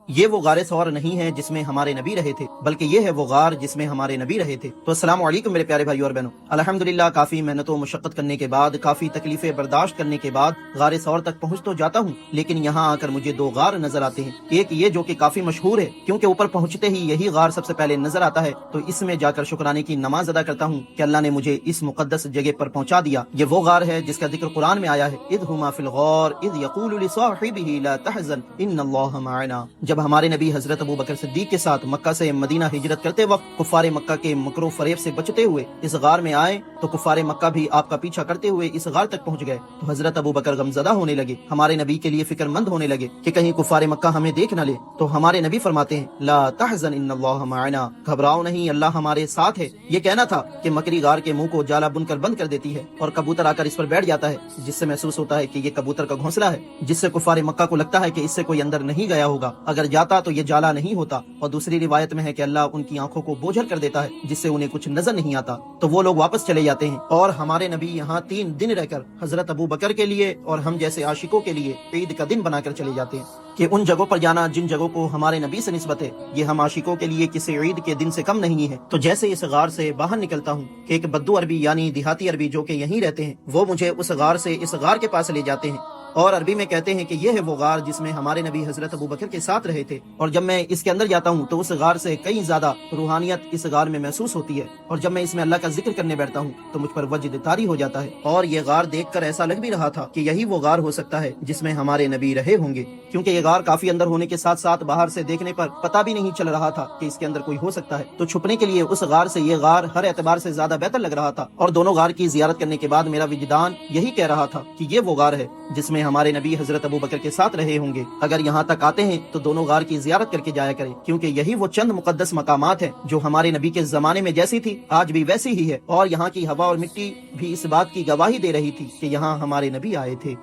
یہ وہ غار ثور نہیں ہے جس میں ہمارے نبی رہے تھے، بلکہ یہ ہے وہ غار جس میں ہمارے نبی رہے تھے۔ تو السلام علیکم میرے پیارے بھائی اور بہنوں، الحمدللہ کافی محنت و مشقت کرنے کے بعد، کافی تکلیفیں برداشت کرنے کے بعد غار ثور تک پہنچ تو جاتا ہوں، لیکن یہاں آ کر مجھے دو غار نظر آتے ہیں۔ ایک یہ جو کہ کافی مشہور ہے، کیونکہ اوپر پہنچتے ہی یہی غار سب سے پہلے نظر آتا ہے، تو اس میں جا کر شکرانے کی نماز ادا کرتا ہوں کہ اللہ نے مجھے اس مقدس جگہ پر پہنچا دیا۔ یہ وہ غار ہے جس کا ذکر قرآن میں آیا ہے، اذ ہما فی الغار اذ یقول لصاحبہ لا تحزن ان اللہ معنا۔ جب ہمارے نبی حضرت ابو بکر صدیق کے ساتھ مکہ سے مدینہ ہجرت کرتے وقت کفار مکہ کے مکر و فریب سے بچتے ہوئے اس غار میں آئے، تو کفار مکہ بھی آپ کا پیچھا کرتے ہوئے اس غار تک پہنچ گئے، تو حضرت ابو بکر غمزدہ ہونے لگے، ہمارے نبی کے لیے فکر مند ہونے لگے کہ کہیں کفار مکہ ہمیں دیکھ نہ لے۔ تو ہمارے نبی فرماتے ہیں لا تحزن ان اللہ معنا، گھبراؤ نہیں، اللہ ہمارے ساتھ ہے۔ یہ کہنا تھا کہ مکری غار کے منہ کو جالا بن کر بند کر دیتی ہے اور کبوتر آ کر اس پر بیٹھ جاتا ہے، جس سے محسوس ہوتا ہے کہ یہ کبوتر کا گھونسلہ ہے، جس سے کفار مکہ کو لگتا ہے کہ اس سے کوئی اندر نہیں گیا ہوگا، اگر جاتا تو یہ جالا نہیں ہوتا۔ اور دوسری روایت میں ہے کہ اللہ ان کی آنکھوں کو بوجھل کر دیتا ہے، جس سے انہیں کچھ نظر نہیں آتا، تو وہ لوگ واپس چلے جاتے ہیں۔ اور ہمارے نبی یہاں 3 دن رہ کر حضرت ابو بکر کے لیے اور ہم جیسے عاشقوں کے لیے عید کا دن بنا کر چلے جاتے ہیں کہ ان جگہوں پر جانا جن جگہوں کو ہمارے نبی سے نسبت ہے، یہ ہم عاشقوں کے لیے کسی عید کے دن سے کم نہیں ہے۔ تو جیسے اس غار سے باہر نکلتا ہوں کہ ایک بدو عربی یعنی دیہاتی عربی جو کہ یہیں رہتے ہیں، وہ مجھے اس غار سے اس غار کے پاس لے جاتے ہیں، اور عربی میں کہتے ہیں کہ یہ ہے وہ غار جس میں ہمارے نبی حضرت ابو بکر کے ساتھ رہے تھے۔ اور جب میں اس کے اندر جاتا ہوں تو اس غار سے کئی زیادہ روحانیت اس غار میں محسوس ہوتی ہے، اور جب میں اس میں اللہ کا ذکر کرنے بیٹھتا ہوں تو مجھ پر وجد طاری ہو جاتا ہے، اور یہ غار دیکھ کر ایسا لگ بھی رہا تھا کہ یہی وہ غار ہو سکتا ہے جس میں ہمارے نبی رہے ہوں گے، کیونکہ یہ غار کافی اندر ہونے کے ساتھ ساتھ باہر سے دیکھنے پر پتہ بھی نہیں چل رہا تھا کہ اس کے اندر کوئی ہو سکتا ہے۔ تو چھپنے کے لیے اس غار سے یہ غار ہر اعتبار سے زیادہ بہتر لگ رہا تھا، اور دونوں غار کی زیارت کرنے کے بعد میرا وجدان یہی کہہ رہا تھا کہ یہ وہ غار ہے جس میں ہمارے نبی حضرت ابو بکر کے ساتھ رہے ہوں گے۔ اگر یہاں تک آتے ہیں تو دونوں غار کی زیارت کر کے جایا کریں، کیونکہ یہی وہ چند مقدس مقامات ہیں جو ہمارے نبی کے زمانے میں جیسی تھی آج بھی ویسی ہی ہے، اور یہاں کی ہوا اور مٹی بھی اس بات کی گواہی دے رہی تھی کہ یہاں ہمارے نبی آئے تھے۔